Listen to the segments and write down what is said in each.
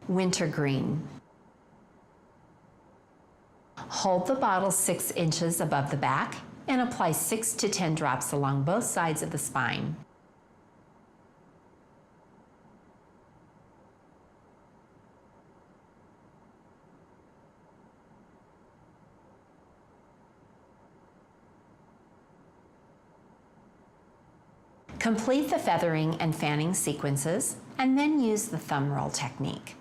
Wintergreen. Hold the bottle 6 inches above the back and apply 6 to 10 drops along both sides of the spine. Complete the feathering and fanning sequences, and then use the thumb roll technique.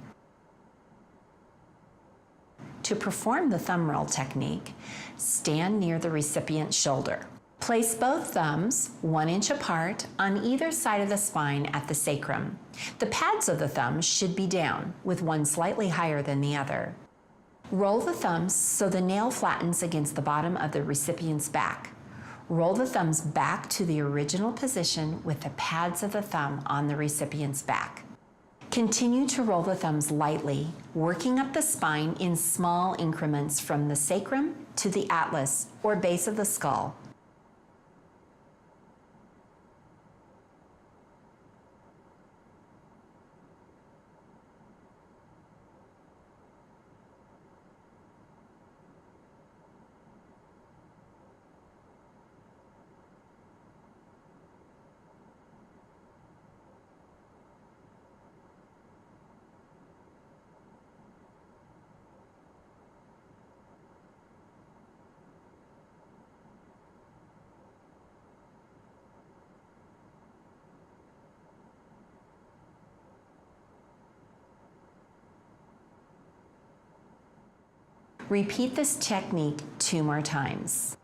To perform the thumb roll technique, stand near the recipient's shoulder. Place both thumbs 1 inch apart on either side of the spine at the sacrum. The pads of the thumbs should be down, with one slightly higher than the other. Roll the thumbs so the nail flattens against the bottom of the recipient's back. Roll the thumbs back to the original position with the pads of the thumb on the recipient's back. Continue to roll the thumbs lightly, working up the spine in small increments from the sacrum to the atlas or base of the skull. Repeat this technique 2 more times.